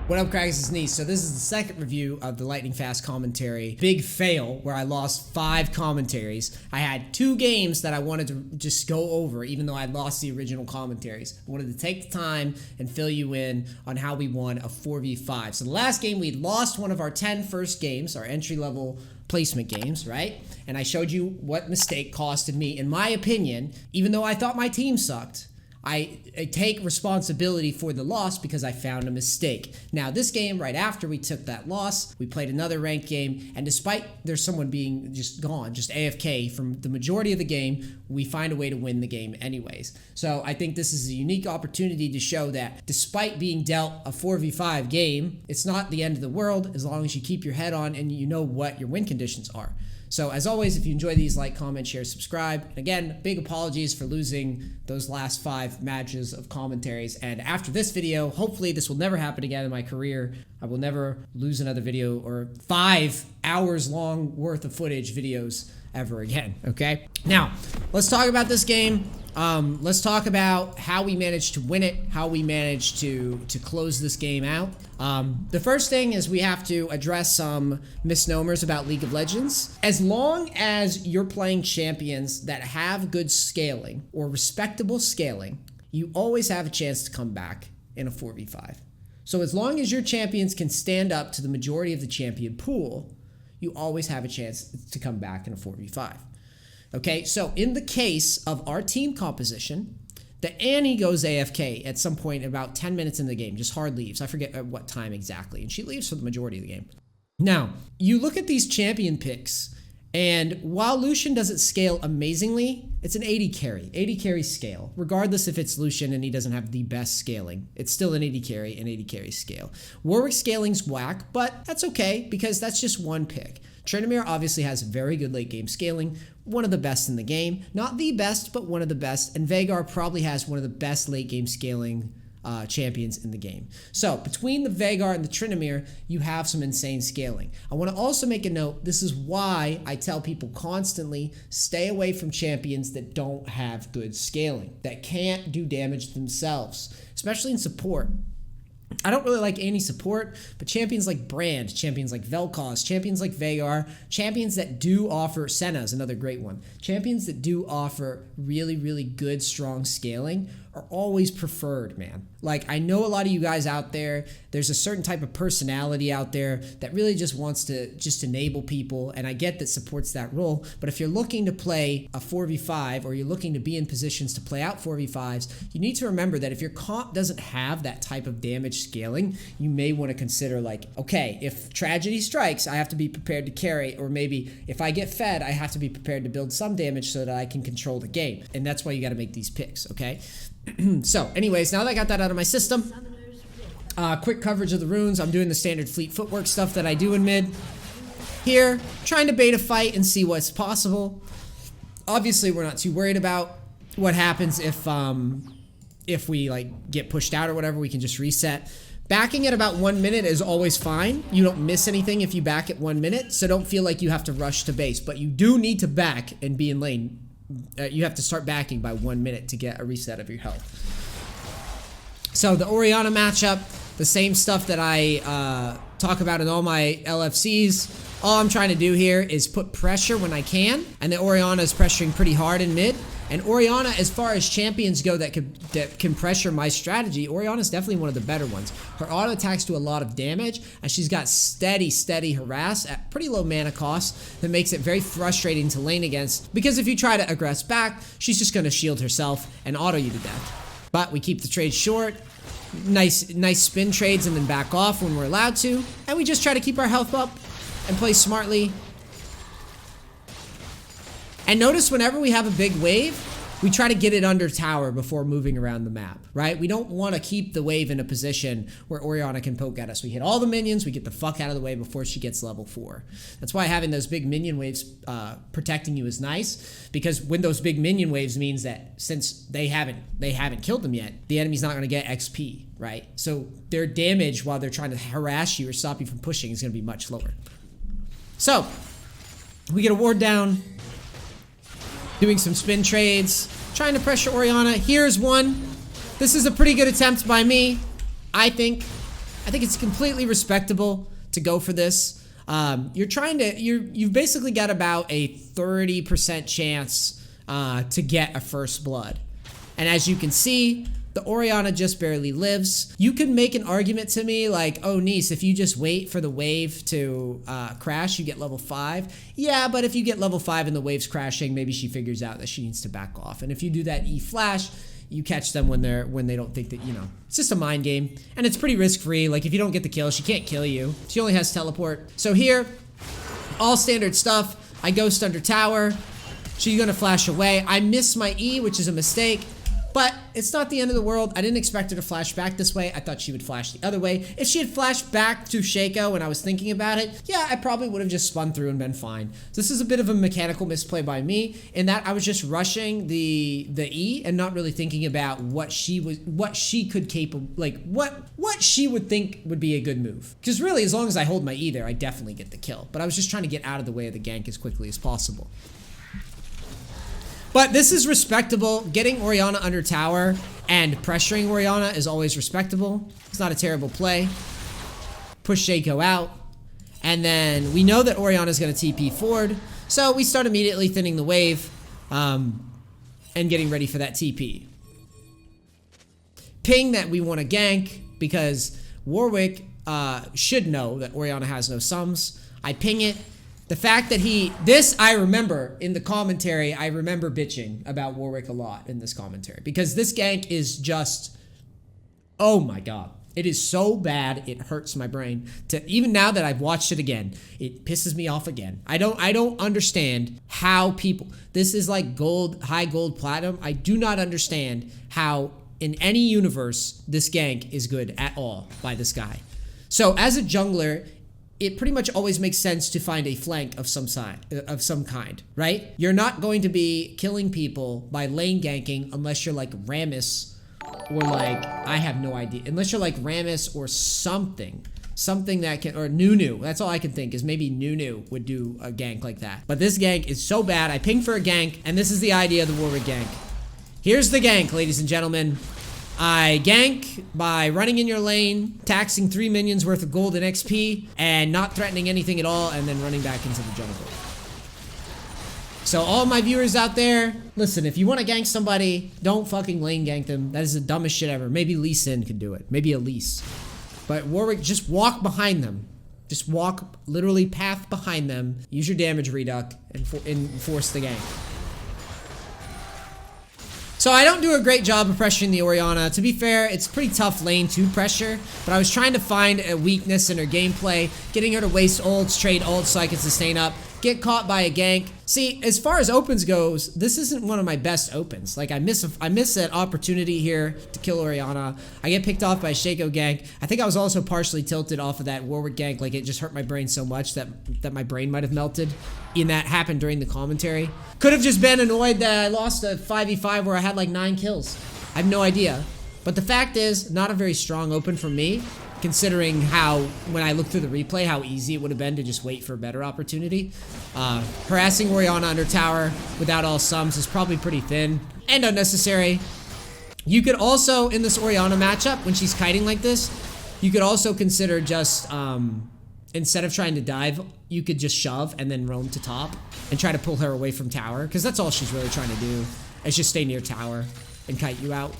What up, guys? It's NEACE. So this is the second review of the lightning fast commentary. Big fail where I lost 5 commentaries. I had 2 games that I wanted to just go over, even though I lost the original commentaries. I wanted to take the time and fill you in on how we won a 4v5. So the last game, we lost one of our 10 first games, our entry-level placement games, right? And I showed you what mistake costed me, in my opinion, even though I thought my team sucked. I take responsibility for the loss because I found a mistake. Now, this game, right after we took that loss, we played another ranked game, and despite there's someone being just gone, just AFK from the majority of the game, we find a way to win the game anyways. So I think this is a unique opportunity to show that despite being dealt a 4v5 game, it's not the end of the world as long as you keep your head on and you know what your win conditions are. So as always, if you enjoy these, like, comment, share, subscribe. And again, big apologies for losing those last 5 matches of commentaries. And after this video, hopefully this will never happen again in my career. I will never lose another video or 5 hours long worth of footage videos ever again, okay? Now, let's talk about this game. Let's talk about how we managed to win it, how we managed to close this game out. The first thing is we have to address some misnomers about League of Legends. As long as you're playing champions that have good scaling or respectable scaling, you always have a chance to come back in a 4v5. So as long as your champions can stand up to the majority of the champion pool, you always have a chance to come back in a 4v5. Okay, so in the case of our team composition, the Annie goes AFK at some point about 10 minutes in the game, just hard leaves. I forget at what time exactly, and she leaves for the majority of the game. Now, you look at these champion picks, and while Lucian doesn't scale amazingly, it's an 80 carry scale. Regardless if it's Lucian and he doesn't have the best scaling, it's still an 80 carry scale. Warwick scaling's whack, but that's okay because that's just one pick. Tryn obviously has very good late game scaling, one of the best in the game. Not the best, but one of the best. And Veigar probably has one of the best late game scaling champions in the game. So between the Veigar and the Tryn, you have some insane scaling. I want to also make a note, this is why I tell people constantly, stay away from champions that don't have good scaling, that can't do damage themselves, especially in support. I don't really like any support, but champions like Brand, champions like Vel'Koz, champions like Veigar, champions that do offer, Senna is another great one, champions that do offer really, really good, strong scaling are always preferred, man. Like, I know a lot of you guys out there, there's a certain type of personality out there that really just wants to just enable people, and I get that supports that role, but if you're looking to play a 4v5 or you're looking to be in positions to play out 4v5s, you need to remember that if your comp doesn't have that type of damage scaling, you may want to consider, like, okay, if tragedy strikes, I have to be prepared to carry, or maybe if I get fed, I have to be prepared to build some damage so that I can control the game, and that's why you got to make these picks, okay? So, anyways, now that I got that out of my system, quick coverage of the runes. I'm doing the standard fleet footwork stuff that I do in mid. Here, trying to bait a fight and see what's possible. Obviously, we're not too worried about what happens if we, like, get pushed out or whatever. We can just reset. Backing at about 1 minute is always fine. You don't miss anything if you back at 1 minute, so don't feel like you have to rush to base. But you do need to back and be in lane. You have to start backing by 1 minute to get a reset of your health. So the Orianna matchup, the same stuff that I talk about in all my LFCs. All I'm trying to do here is put pressure when I can, and the Orianna is pressuring pretty hard in mid. And Orianna, as far as champions go that can pressure my strategy, Orianna is definitely one of the better ones. Her auto attacks do a lot of damage, and she's got steady harass at pretty low mana cost that makes it very frustrating to lane against, because if you try to aggress back, she's just going to shield herself and auto you to death. But we keep the trade short, nice spin trades, and then back off when we're allowed to, and we just try to keep our health up and play smartly. And notice whenever we have a big wave, we try to get it under tower before moving around the map, right? We don't want to keep the wave in a position where Orianna can poke at us. We hit all the minions, we get the fuck out of the way before she gets level 4. That's why having those big minion waves protecting you is nice, because when those big minion waves means that since they haven't killed them yet, the enemy's not going to get XP, right? So their damage while they're trying to harass you or stop you from pushing is going to be much lower. So, we get a ward down, doing some spin trades, trying to pressure Orianna. Here's one. This is a pretty good attempt by me, I think. I think it's completely respectable to go for this. You've basically got about a 30% chance to get a first blood. And as you can see, the Orianna just barely lives. You could make an argument to me like, oh, NEACE, if you just wait for the wave to crash, you get level 5. Yeah, but if you get level 5 and the wave's crashing, maybe she figures out that she needs to back off. And if you do that E-flash, you catch them when they don't think that, you know, it's just a mind game. And it's pretty risk-free. Like, if you don't get the kill, she can't kill you. She only has teleport. So here, all standard stuff. I ghost under tower. She's gonna flash away. I miss my E, which is a mistake. But it's not the end of the world. I didn't expect her to flash back this way. I thought she would flash the other way. If she had flashed back to Shaco when I was thinking about it, yeah, I probably would have just spun through and been fine. So this is a bit of a mechanical misplay by me in that I was just rushing the E and not really thinking about what she could capable, like what she would think would be a good move. Because really, as long as I hold my E there, I definitely get the kill. But I was just trying to get out of the way of the gank as quickly as possible. But this is respectable. Getting Orianna under tower and pressuring Orianna is always respectable. It's not a terrible play. Push Shaco out. And then we know that Orianna is going to TP forward. So we start immediately thinning the wave and getting ready for that TP. Ping that we want to gank because Warwick should know that Orianna has no sums. I ping it. The fact that I remember in the commentary, I remember bitching about Warwick a lot in this commentary because this gank is just, oh my God. It is so bad, it hurts my brain. Even now that I've watched it again, it pisses me off again. I don't understand how people, this is like gold, high gold platinum. I do not understand how in any universe this gank is good at all by this guy. So as a jungler, it pretty much always makes sense to find a flank of some kind, right? You're not going to be killing people by lane ganking unless you're like Rammus or like, I have no idea. Unless you're like Rammus or something that can, or Nunu. That's all I can think is maybe Nunu would do a gank like that. But this gank is so bad. I ping for a gank, and this is the idea of the Warwick gank. Here's the gank, ladies and gentlemen. I gank by running in your lane, taxing 3 minions worth of gold and XP, and not threatening anything at all, and then running back into the jungle. So all my viewers out there, listen, if you want to gank somebody, don't fucking lane gank them. That is the dumbest shit ever. Maybe Lee Sin can do it. Maybe Elise. But Warwick, just walk behind them. Just walk, literally path behind them. Use your damage reduct and force the gank. So I don't do a great job of pressuring the Orianna. To be fair, it's pretty tough lane to pressure, but I was trying to find a weakness in her gameplay, getting her to waste ults, trade ults so I could sustain up, get caught by a gank. See, as far as opens goes, this isn't one of my best opens. Like, I miss an opportunity here to kill Orianna. I get picked off by a Shaco gank. I think I was also partially tilted off of that Warwick gank. Like, it just hurt my brain so much that my brain might have melted. And that happened during the commentary. Could have just been annoyed that I lost a 5v5 where I had like 9 kills. I have no idea. But the fact is, not a very strong open for me, considering how, when I looked through the replay, how easy it would have been to just wait for a better opportunity. Harassing Orianna under tower without all sums is probably pretty thin and unnecessary. You could also, in this Orianna matchup, when she's kiting like this, you could also consider just, instead of trying to dive, you could just shove and then roam to top and try to pull her away from tower, because that's all she's really trying to do, is just stay near tower and kite you out.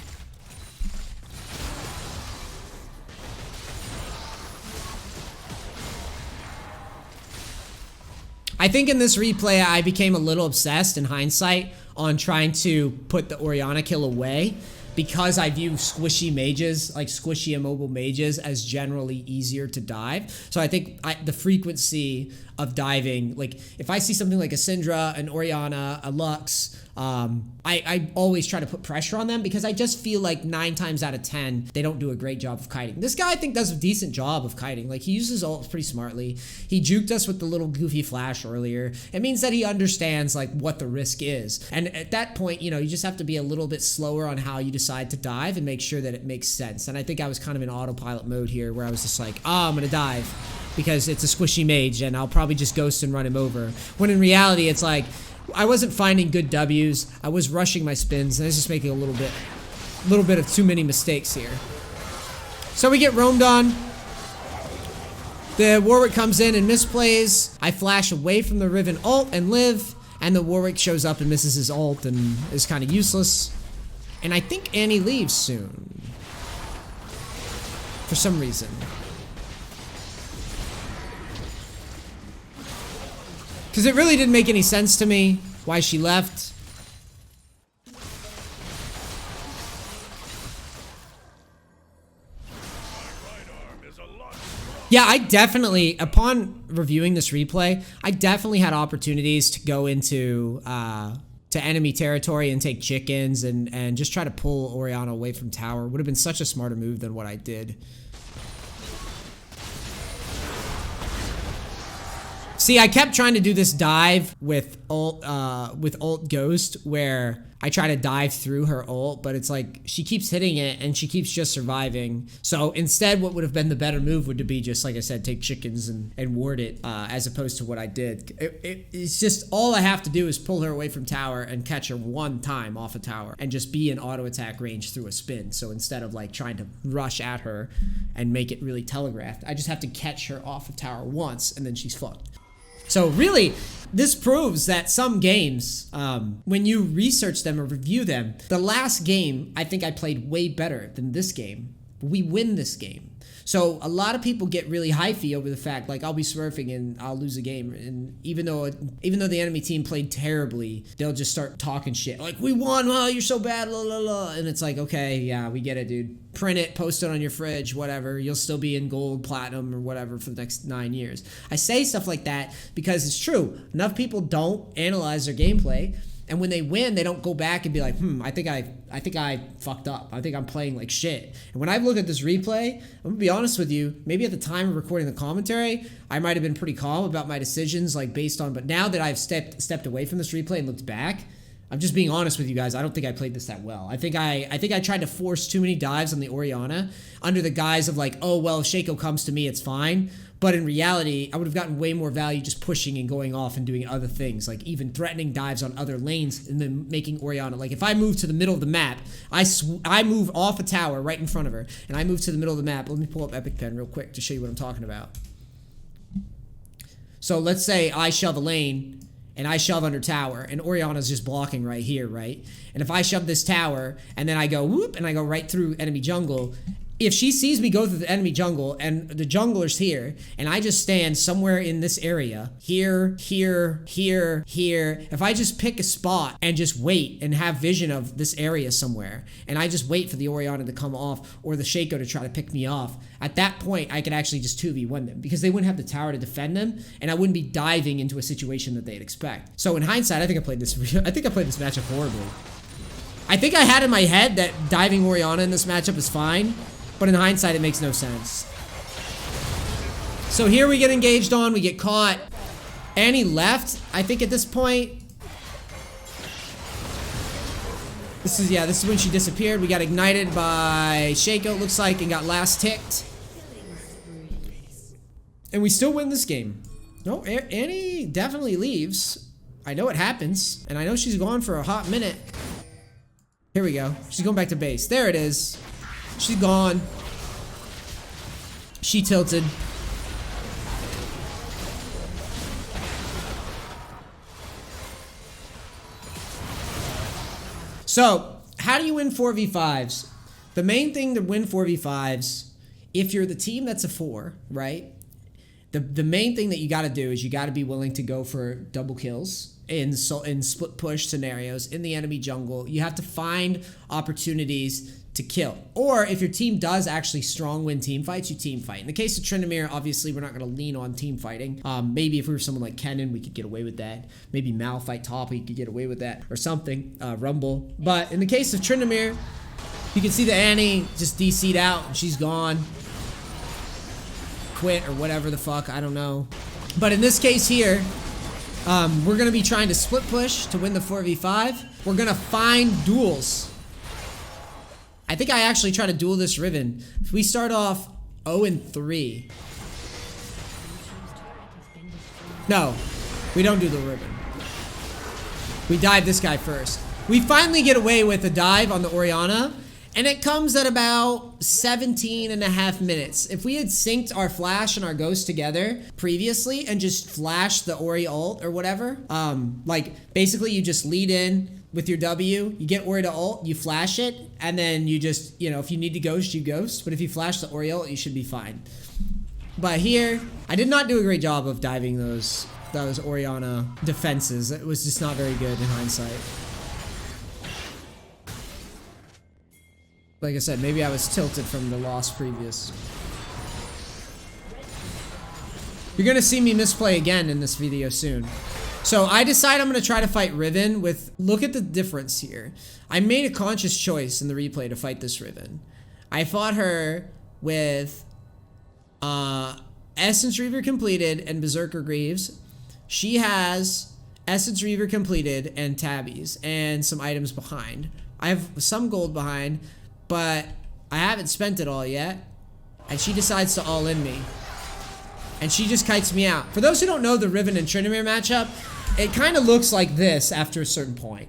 I think in this replay, I became a little obsessed in hindsight on trying to put the Orianna kill away because I view squishy mages, like squishy immobile mages, as generally easier to dive. So I think the frequency of diving, like if I see something like a Syndra, an Orianna, a Lux, I always try to put pressure on them because I just feel like 9 times out of 10, they don't do a great job of kiting. This guy, I think, does a decent job of kiting. Like, he uses ults pretty smartly. He juked us with the little goofy flash earlier. It means that he understands, like, what the risk is. And at that point, you know, you just have to be a little bit slower on how you decide to dive and make sure that it makes sense. And I think I was kind of in autopilot mode here where I was just like, oh, I'm gonna dive because it's a squishy mage and I'll probably just ghost and run him over. When in reality, it's like, I wasn't finding good W's. I was rushing my spins, and I was just making a little bit of too many mistakes here. So we get roamed on. The Warwick comes in and misplays. I flash away from the Riven ult and live. And the Warwick shows up and misses his ult and is kind of useless. And I think Annie leaves soon. For some reason. Because it really didn't make any sense to me why she left. Yeah, I definitely, upon reviewing this replay, I definitely had opportunities to go into to enemy territory and take chickens and just try to pull Orianna away from tower. Would have been such a smarter move than what I did. See, I kept trying to do this dive with ult Ghost, where I try to dive through her ult, but it's like she keeps hitting it and she keeps just surviving. So instead, what would have been the better move would be just, like I said, take chickens and ward it, as opposed to what I did. It's just all I have to do is pull her away from tower and catch her one time off a tower and just be in auto attack range through a spin. So instead of like trying to rush at her and make it really telegraphed, I just have to catch her off a tower once and then she's fucked. So really, this proves that some games, when you research them or review them, the last game, I think I played way better than this game. We win this game. So a lot of people get really hyphy over the fact, like, I'll be smurfing and I'll lose a game. And even though the enemy team played terribly, they'll just start talking shit. Like, we won, oh, you're so bad, la la la. And it's like, okay, yeah, we get it, dude. Print it, post it on your fridge, whatever. You'll still be in gold, platinum, or whatever for the next 9 years. I say stuff like that because it's true. Enough people don't analyze their gameplay. And when they win, they don't go back and be like, I think I fucked up. I think I'm playing like shit. And when I look at this replay, I'm gonna be honest with you, maybe at the time of recording the commentary, I might have been pretty calm about my decisions, like based on, but now that I've stepped away from this replay and looked back, I'm just being honest with you guys. I don't think I played this that well. I think I tried to force too many dives on the Orianna under the guise of like, oh, well, if Shaco comes to me, it's fine. But in reality, I would have gotten way more value just pushing and going off and doing other things, like even threatening dives on other lanes and then making Orianna. Like if I move to the middle of the map, I move off a tower right in front of her, and I move to the middle of the map. Let me pull up Epic Pen real quick to show you what I'm talking about. So let's say I shove a lane, and I shove under tower, and Orianna's just blocking right here, right? And if I shove this tower, and then I go whoop, and I go right through enemy jungle, if she sees me go through the enemy jungle and the jungler's here and I just stand somewhere in this area, here, if I just pick a spot and just wait and have vision of this area somewhere and I just wait for the Orianna to come off or the Shaco to try to pick me off, at that point I could actually just 2v1 them because they wouldn't have the tower to defend them and I wouldn't be diving into a situation that they'd expect. So in hindsight, I think I played this matchup horribly. I think I had in my head that diving Orianna in this matchup is fine, but in hindsight, it makes no sense. So here we get engaged on, we get caught. Annie left, I think at this point. This is when she disappeared. We got ignited by Shaco, it looks like, and got last ticked. And we still win this game. No, Annie definitely leaves. I know it happens, and I know she's gone for a hot minute. Here we go. She's going back to base. There it is. She's gone. She tilted. So, how do you win 4v5s? The main thing to win 4v5s, if you're the team that's a 4, right? The main thing that you got to do is you got to be willing to go for double kills in split push scenarios in the enemy jungle. You have to find opportunities to kill. Or if your team does actually strong win team fights, you team fight. In the case of Tryn, obviously we're not going to lean on team fighting. Maybe if we were someone like Kennen, we could get away with that. Maybe Mal fight top, we could get away with that or something. Rumble. But in the case of Tryn, you can see the Annie just DC'd out and she's gone. Quit or whatever the fuck, I don't know. But in this case here, we're going to be trying to split push to win the 4v5. We're going to find duels. I think I actually try to duel this Riven. If we start off 0-3. No, we don't do the Riven. We dive this guy first. We finally get away with a dive on the Orianna, And it comes at about 17 and a half minutes. If we had synced our flash and our ghost together previously and just flashed the Ori ult or whatever, like basically you just lead in with your W, you get Ori to ult, you flash it, and then you just, you know, if you need to ghost, you ghost. But if you flash the Ori ult, you should be fine. But here, I did not do a great job of diving those Orianna defenses. It was just not very good in hindsight. Like I said, maybe I was tilted from the loss previous. You're gonna see me misplay again in this video soon. So I decide I'm gonna try to fight Riven with, look at the difference here. I made a conscious choice in the replay to fight this Riven. I fought her with Essence Reaver completed and Berserker Greaves. She has Essence Reaver completed and Tabbies and some items behind. I have some gold behind, but I haven't spent it all yet. And she decides to all in me. And she just kites me out. For those who don't know the Riven and Tryndamere matchup, it kind of looks like this after a certain point.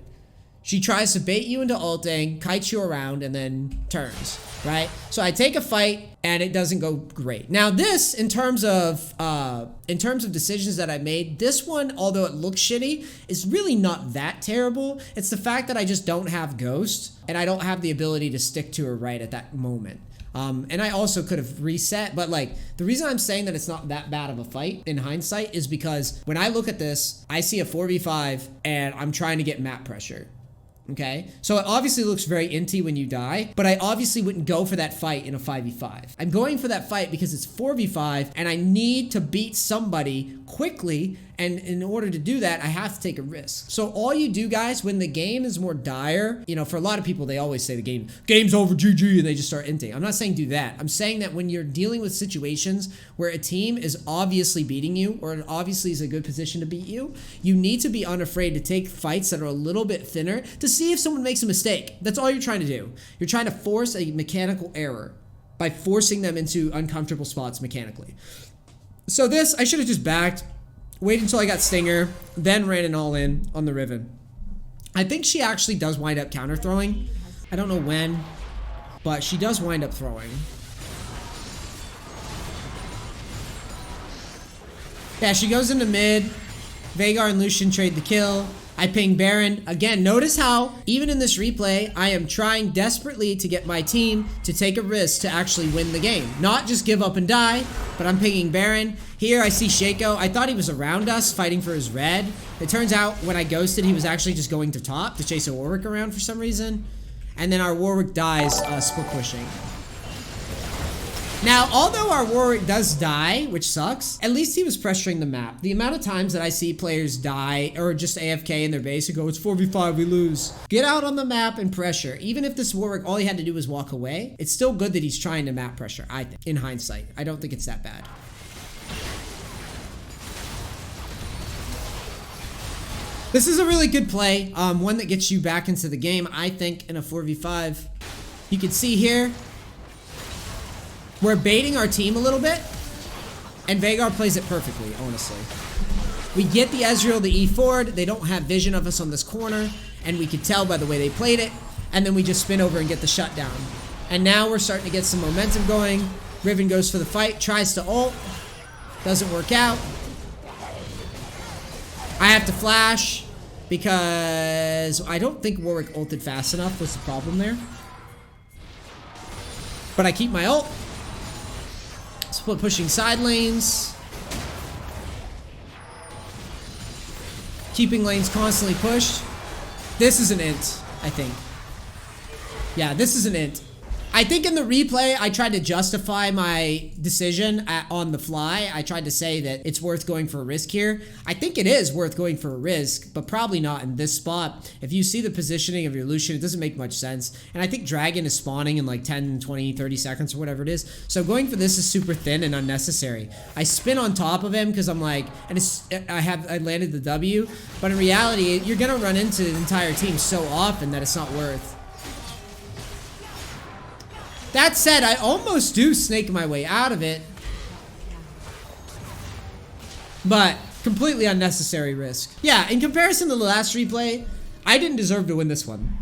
She tries to bait you into ulting, kites you around, and then turns, right? So I take a fight, and it doesn't go great. Now this, in terms of decisions that I made, this one, although it looks shitty, is really not that terrible. It's the fact that I just don't have Ghost, and I don't have the ability to stick to her right at that moment. And I also could have reset, but like, the reason I'm saying that it's not that bad of a fight in hindsight is because when I look at this, I see a 4v5, and I'm trying to get map pressure. Okay, so it obviously looks very inty when you die, but I obviously wouldn't go for that fight in a 5v5. I'm going for that fight because it's 4v5 and I need to beat somebody quickly, and in order to do that, I have to take a risk. So all you do, guys, when the game is more dire, you know, for a lot of people, they always say the game's over, GG, and they just start inting. I'm not saying do that. I'm saying that when you're dealing with situations where a team is obviously beating you, or it obviously is a good position to beat you, you need to be unafraid to take fights that are a little bit thinner to see if someone makes a mistake. That's all you're trying to do. You're trying to force a mechanical error by forcing them into uncomfortable spots mechanically. So this, I should have just backed, waited until I got Stinger, then ran an all-in on the Riven. I think she actually does wind up counter-throwing. I don't know when, but she does wind up throwing. Yeah, she goes into mid. Veigar and Lucian trade the kill. I ping Baron. Again, notice how, even in this replay, I am trying desperately to get my team to take a risk to actually win the game. Not just give up and die, but I'm pinging Baron. Here I see Shaco. I thought he was around us fighting for his red. It turns out when I ghosted, he was actually just going to top to chase a Warwick around for some reason. And then our Warwick dies split pushing. Now, although our Warwick does die, which sucks, at least he was pressuring the map. The amount of times that I see players die or just AFK in their base and go, it's 4v5, we lose. Get out on the map and pressure. Even if this Warwick, all he had to do was walk away, it's still good that he's trying to map pressure, I think, in hindsight. I don't think it's that bad. This is a really good play, one that gets you back into the game, I think, in a 4v5. You can see here, we're baiting our team a little bit, and Veigar plays it perfectly, honestly. We get the Ezreal to E forward, they don't have vision of us on this corner, and we could tell by the way they played it, and then we just spin over and get the shutdown. And now we're starting to get some momentum going. Riven goes for the fight, tries to ult, doesn't work out. I have to flash, because I don't think Warwick ulted fast enough was the problem there. But I keep my ult. Split pushing side lanes. Keeping lanes constantly pushed. This is an int, I think. Yeah, this is an int. I think in the replay, I tried to justify my decision on the fly. I tried to say that it's worth going for a risk here. I think it is worth going for a risk, but probably not in this spot. If you see the positioning of your Lucian, it doesn't make much sense. And I think Dragon is spawning in like 10, 20, 30 seconds or whatever it is. So going for this is super thin and unnecessary. I spin on top of him because I'm like, and I landed the W, but in reality, you're gonna run into the entire team so often that it's not worth. That said, I almost do snake my way out of it. But completely unnecessary risk. Yeah, in comparison to the last replay, I didn't deserve to win this one.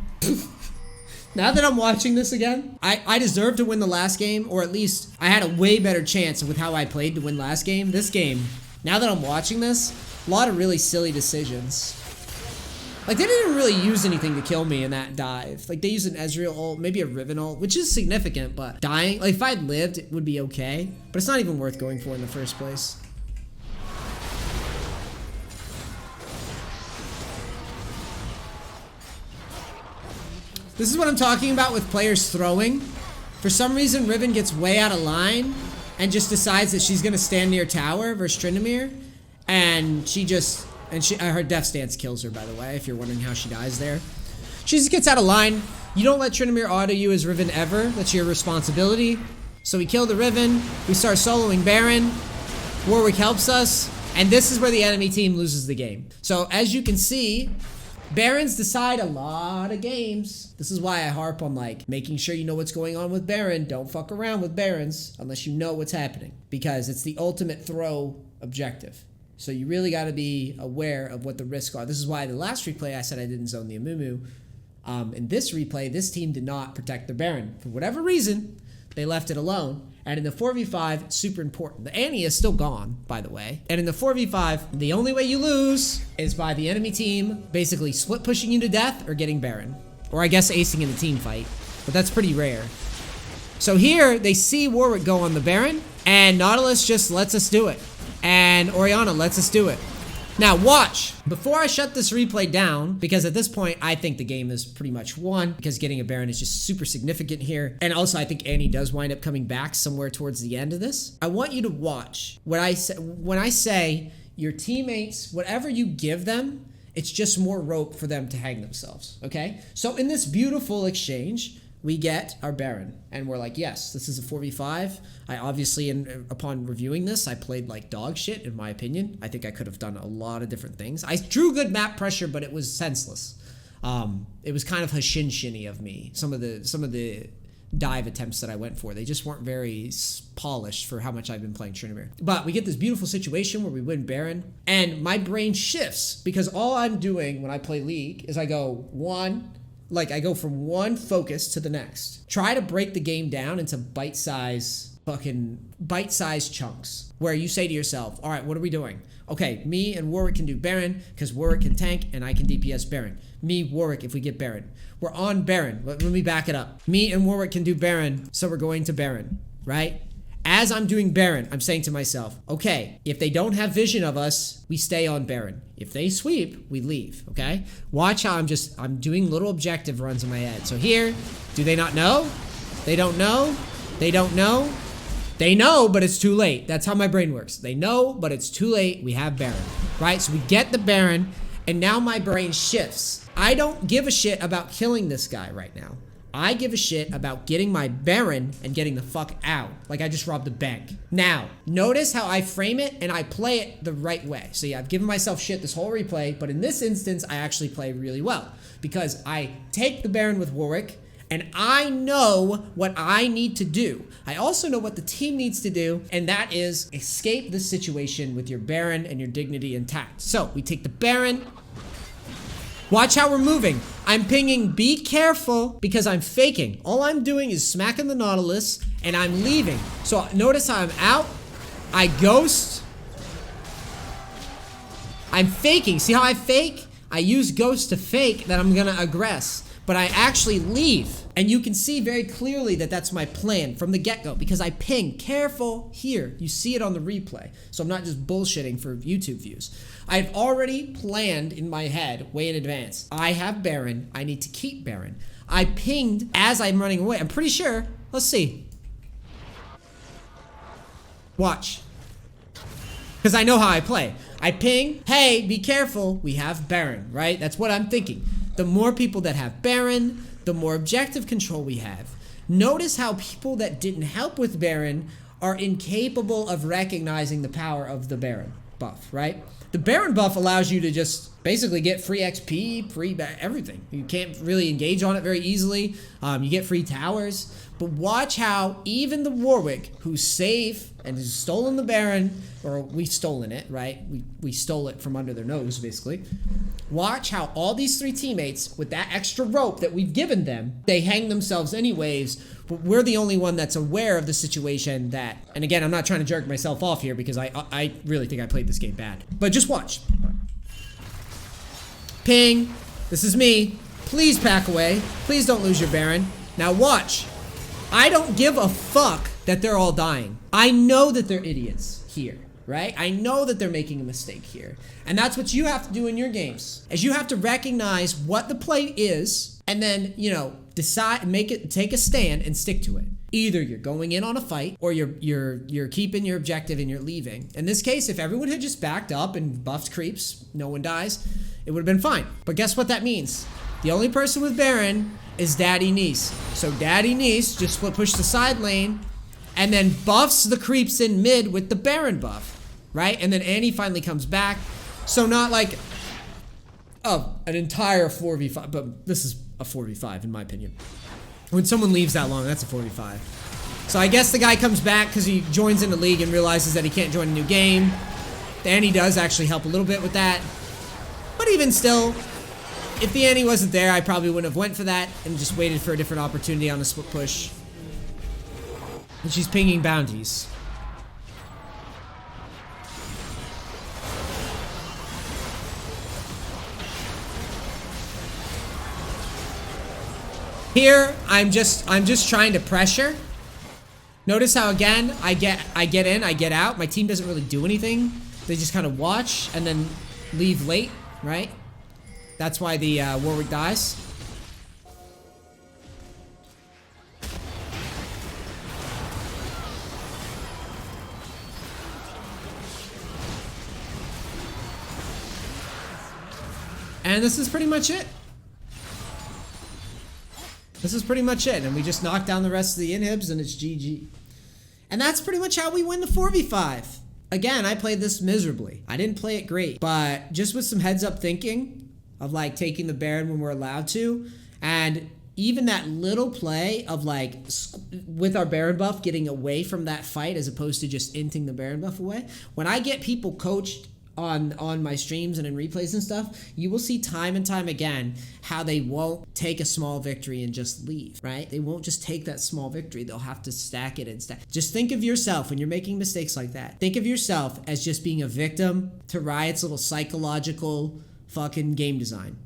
Now that I'm watching this again, I deserve to win the last game, or at least I had a way better chance with how I played to win last game. This game, now that I'm watching this, a lot of really silly decisions. Like, they didn't really use anything to kill me in that dive. Like, they used an Ezreal ult, maybe a Riven ult, which is significant, but dying, like, if I'd lived, it would be okay. But it's not even worth going for in the first place. This is what I'm talking about with players throwing. For some reason, Riven gets way out of line and just decides that she's gonna stand near tower versus Tryn, and her death stance kills her, by the way, if you're wondering how she dies there. She just gets out of line. You don't let Tryn auto you as Riven ever. That's your responsibility. So we kill the Riven. We start soloing Baron. Warwick helps us. And this is where the enemy team loses the game. So as you can see, Barons decide a lot of games. This is why I harp on, like, making sure you know what's going on with Baron. Don't fuck around with Barons unless you know what's happening, because it's the ultimate throw objective. So you really got to be aware of what the risks are. This is why the last replay I said I didn't zone the Amumu. In this replay, this team did not protect their Baron. For whatever reason, they left it alone. And in the 4v5, super important. The Annie is still gone, by the way. And in the 4v5, the only way you lose is by the enemy team basically split pushing you to death or getting Baron. Or I guess acing in the team fight. But that's pretty rare. So here, they see Warwick go on the Baron, and Nautilus just lets us do it. And Orianna lets us do it. Now watch, before I shut this replay down, because at this point I think the game is pretty much won, because getting a Baron is just super significant here. And also I think Annie does wind up coming back somewhere towards the end of this. I want you to watch what I say when I say your teammates, whatever you give them, it's just more rope for them to hang themselves, okay? So in this beautiful exchange, we get our Baron, and we're like, yes, this is a 4v5. I obviously, upon reviewing this, I played like dog shit, in my opinion. I think I could have done a lot of different things. I drew good map pressure, but it was senseless. It was kind of Hashin-shinny of me. Some of the dive attempts that I went for, they just weren't very polished for how much I've been playing Tryn. But we get this beautiful situation where we win Baron, and my brain shifts, because all I'm doing when I play League is I go from one focus to the next. Try to break the game down into bite-sized chunks, where you say to yourself, all right, what are we doing? Okay, me and Warwick can do Baron, because Warwick can tank and I can DPS Baron. Me, Warwick, if we get Baron. We're on Baron. Let me back it up. Me and Warwick can do Baron, so we're going to Baron, right? As I'm doing Baron, I'm saying to myself, okay, if they don't have vision of us, we stay on Baron. If they sweep, we leave, okay? Watch how I'm doing little objective runs in my head. So here, do they not know? They don't know? They don't know? They know, but it's too late. That's how my brain works. They know, but it's too late. We have Baron, right? So we get the Baron, and now my brain shifts. I don't give a shit about killing this guy right now. I give a shit about getting my Baron and getting the fuck out. Like I just robbed a bank. Now, notice how I frame it and I play it the right way. So yeah, I've given myself shit this whole replay, but in this instance, I actually play really well. Because I take the Baron with Warwick, and I know what I need to do. I also know what the team needs to do, and that is escape this situation with your Baron and your dignity intact. So, we take the Baron. Watch how we're moving. I'm pinging, be careful, because I'm faking. All I'm doing is smacking the Nautilus, and I'm leaving. So notice how I'm out. I ghost. I'm faking. See how I fake? I use ghost to fake that I'm gonna aggress, but I actually leave. And you can see very clearly that that's my plan from the get-go, because I ping, careful, here. You see it on the replay. So I'm not just bullshitting for YouTube views. I've already planned in my head way in advance. I have Baron. I need to keep Baron. I pinged as I'm running away. I'm pretty sure. Let's see. Watch. Because I know how I play. I ping, hey, be careful. We have Baron, right? That's what I'm thinking. The more people that have Baron, the more objective control we have. Notice how people that didn't help with Baron are incapable of recognizing the power of the Baron buff, right? The Baron buff allows you to just basically get free XP, free everything. You can't really engage on it very easily. You get free towers. But watch how even the Warwick, who's safe and has stolen the Baron, or we've stolen it, right? We stole it from under their nose, basically. Watch how all these 3 teammates, with that extra rope that we've given them, they hang themselves anyways, but we're the only one that's aware of the situation that, and again, I'm not trying to jerk myself off here because I really think I played this game bad. But just watch. Ping, this is me. Please pack away. Please don't lose your Baron. Now watch. I don't give a fuck that they're all dying. I know that they're idiots here, right? I know that they're making a mistake here. And that's what you have to do in your games, is you have to recognize what the play is and then, you know, decide, take a stand and stick to it. Either you're going in on a fight or you're keeping your objective and you're leaving. In this case, if everyone had just backed up and buffed creeps, no one dies, it would have been fine. But guess what that means? The only person with Baron is Daddy NEACE. So Daddy NEACE just push the side lane and then buffs the creeps in mid with the Baron buff, right? And then Annie finally comes back. So not like, oh, an entire 4v5, but this is a 4v5 in my opinion. When someone leaves that long, that's a 4v5. So I guess the guy comes back because he joins in the league and realizes that he can't join a new game. The Annie does actually help a little bit with that. But even still, if the Annie wasn't there, I probably wouldn't have went for that and just waited for a different opportunity on a split push. And she's pinging bounties. Here, I'm just trying to pressure. Notice how again I get in, I get out. My team doesn't really do anything. They just kind of watch and then leave late, right? That's why the Warwick dies. And this is pretty much it. This is pretty much it. And we just knock down the rest of the inhibs and it's GG. And that's pretty much how we win the 4v5. Again, I played this miserably. I didn't play it great. But just with some heads up thinking of like taking the Baron when we're allowed to, and even that little play of like with our Baron buff getting away from that fight as opposed to just inting the Baron buff away. When I get people coached on my streams and in replays and stuff, you will see time and time again how they won't take a small victory and just leave, right? They won't just take that small victory. They'll have to stack it and stack. Just think of yourself when you're making mistakes like that. Think of yourself as just being a victim to Riot's little psychological fucking game design,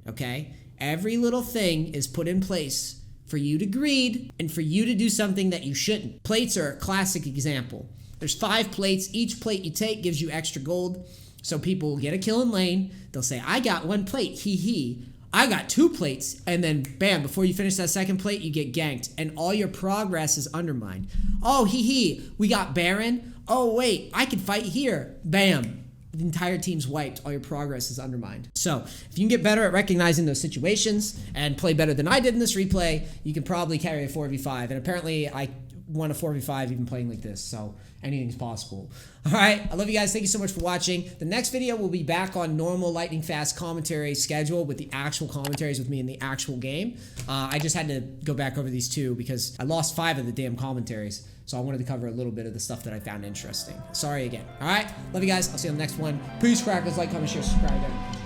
okay? Every little thing is put in place for you to greed and for you to do something that you shouldn't. Plates are a classic example. There's 5 plates. Each plate you take gives you extra gold. So people will get a kill in lane. They'll say, I got 1 plate, hee hee. I got 2 plates. And then bam, before you finish that second plate, you get ganked. And all your progress is undermined. Oh, hee hee, we got Baron. Oh wait, I can fight here. Bam. The entire team's wiped. All your progress is undermined. So if you can get better at recognizing those situations and play better than I did in this replay, you can probably carry a 4v5. And apparently I won a 4v5 even playing like this. So anything's possible. All right. I love you guys. Thank you so much for watching. The next video will be back on normal lightning fast commentary schedule with the actual commentaries with me in the actual game. I just had to go back over these 2 because I lost 5 of the damn commentaries. So I wanted to cover a little bit of the stuff that I found interesting. Sorry again. All right. Love you guys. I'll see you on the next one. Peace, crackers. Like, comment, share, subscribe.